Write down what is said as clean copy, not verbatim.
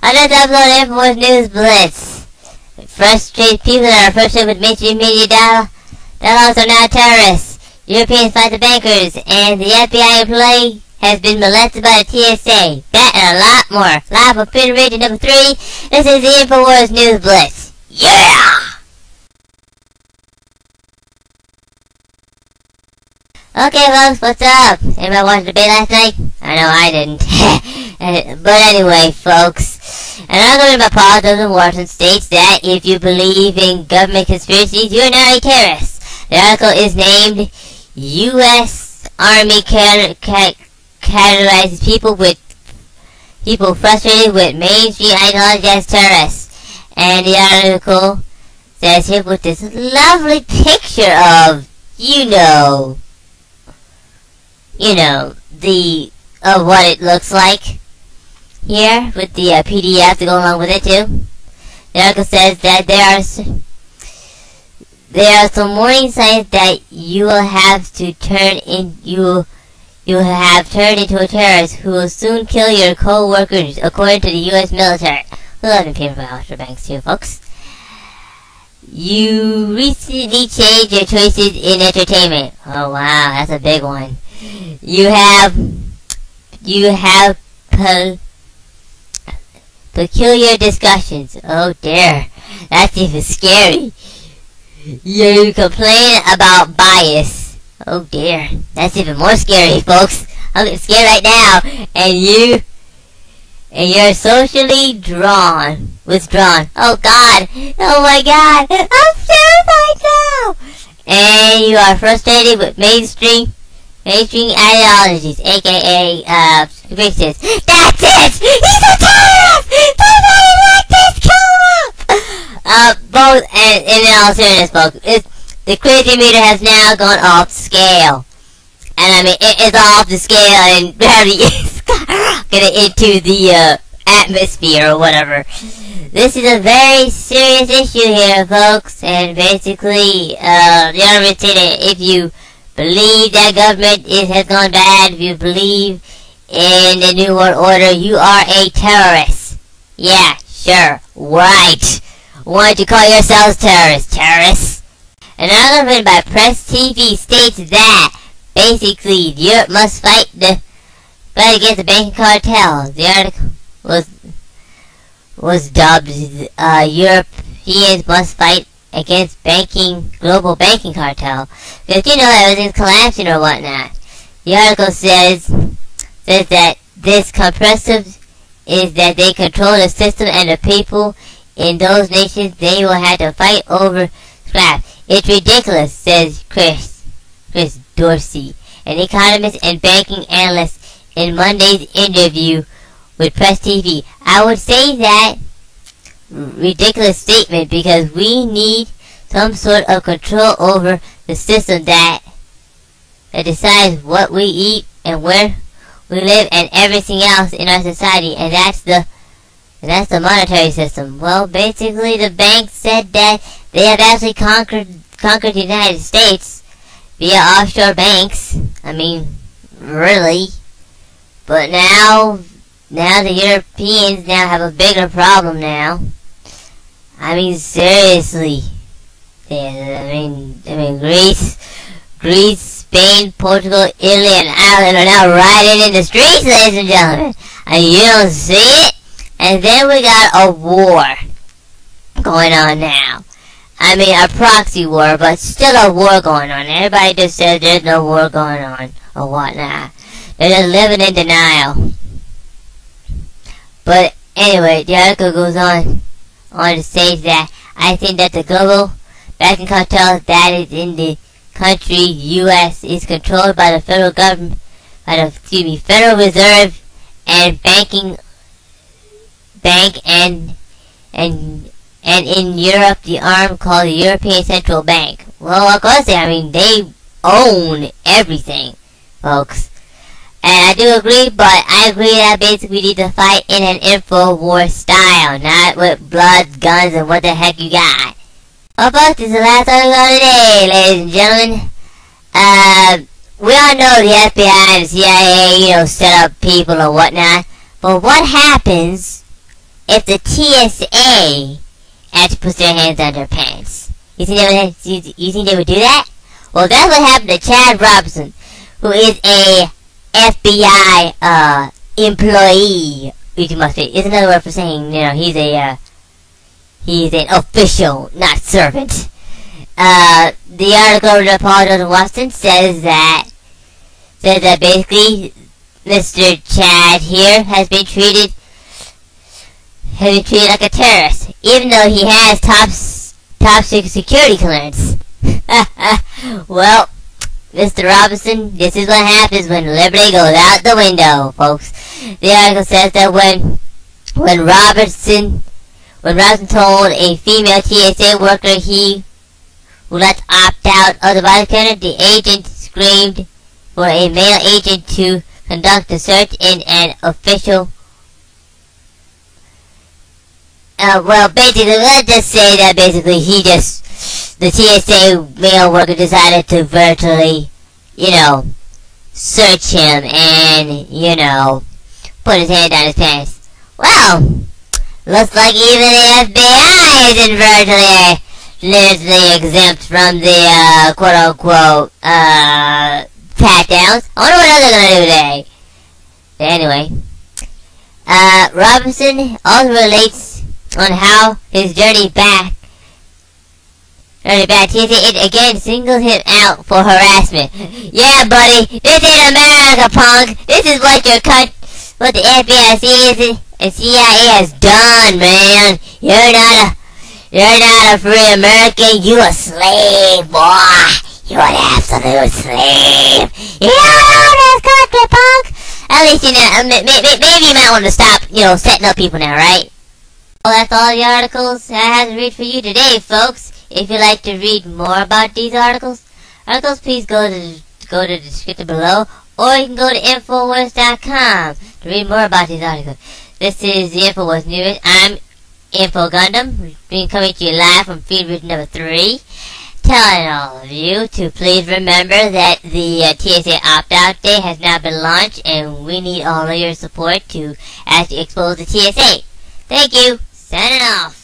Another upload of Infowars News Blitz. Frustrated people that are frustrated with mainstream media dialogues are now terrorists. Europeans fight the bankers, and the FBI employee has been molested by the TSA. That and a lot more. Live from Freedom Region number 3, this is the Infowars News Blitz. Yeah! Okay folks, what's up? Anybody watch the debate last night? I know I didn't. But anyway folks, an argument by Paul Dozen Wharton states that if you believe in government conspiracies, you are not a terrorist. The article is named U.S. Army categorizes people frustrated with mainstream ideology as terrorists. And the article says here with this lovely picture of, of what it looks like here with the PDF to go along with it too. The article says that there are some warning signs that you will have to you have turned into a terrorist who will soon kill your co-workers, according to the U.S. military. We love them people for banks too, folks. You recently changed your choices in entertainment. Oh wow, that's a big one. You have peculiar discussions. Oh dear, that's even scary. You complain about bias. Oh dear, that's even more scary, folks. I'm getting scared right now. And you're socially withdrawn. Oh God, oh my God, I'm terrified now. And you are frustrated with mainstream ideologies, aka convictions. That's it! He's a terrorist! Nobody like this! Kill him! Both, and in all seriousness, folks, the crazy meter has now gone off scale. And I mean, it's off the scale and barely is getting into the atmosphere or whatever. This is a very serious issue here, folks, and basically, the argument said that if you believe that government has gone bad, if you believe in the New World Order, you are a terrorist. Yeah, sure, right. Why don't you call yourselves terrorists? An argument by Press TV states that basically Europe must fight against the banking cartel. The article was dubbed Europeans must fight against global banking cartel, because everything's collapsing or whatnot. The article says that this comprehensive is that they control the system and the people in those nations they will have to fight over scrap. It's ridiculous, says Chris Dorsey, an economist and banking analyst, in Monday's interview with Press TV. I would say that ridiculous statement because we need some sort of control over the system that decides what we eat and where we live and everything else in our society, and that's the monetary system. Well, basically the bank said that they have actually conquered the United States via offshore banks. I mean, really. But now the Europeans now have a bigger problem now. I mean, seriously. I mean, Greece, Spain, Portugal, Italy, and Ireland are now rioting in the streets, ladies and gentlemen. And you don't see it? And then we got a war going on now. I mean, a proxy war, but still a war going on. Everybody just says there's no war going on, or whatnot. They're just living in denial. But anyway, the article goes on to say that I think that the global banking cartel that is in the country, U.S., is controlled by the federal government, Federal Reserve and bank and in Europe, the arm called the European Central Bank. Well, of course, they own everything, folks. And I do agree, but I agree that basically we need to fight in an Infowars style, not with blood, guns, and what the heck you got. Well, folks, this is the last article of the day, ladies and gentlemen. We all know the FBI and the CIA, set up people and whatnot. But what happens if the TSA had to put their hands on their pants. You think they would do that? Well, that's what happened to Chad Robinson, who is a FBI employee. Which must be, is another word for saying, you know, he's an official, not servant. The article of Paul Joseph Watson says that basically Mr. Chad here has been treated like a terrorist, even though he has top secret security clearance. Well, Mr. Robinson, this is what happens when liberty goes out the window, folks. The article says that when Robinson told a female TSA worker he would not opt out of the body scanner, the agent screamed for a male agent to conduct a search in an official. Well, basically, let's just say that basically the TSA male worker decided to virtually, you know, search him and, you know, put his hand down his pants. Well, looks like even the FBI isn't virtually exempt from the quote-unquote pat-downs. I wonder what they're gonna do today. But anyway, Robinson also relates on how his journey back TSA again singled him out for harassment. Yeah, buddy, this ain't America, punk. This is what the FBI and CIA has done, man. You're not a free American. You a slave, boy. You an absolute slave. You don't know this country, punk. At least you know. Maybe you might want to stop, you know, setting up people now, right? Well, that's all the articles I have to read for you today, folks. If you'd like to read more about these articles, please go to the description below, or you can go to Infowars.com to read more about these articles. This is the Infowars News. I'm Infogundam, being coming to you live from Field Route number 3, telling all of you to please remember that the TSA opt-out day has now been launched, and we need all of your support to actually expose the TSA. Thank you. Signing off.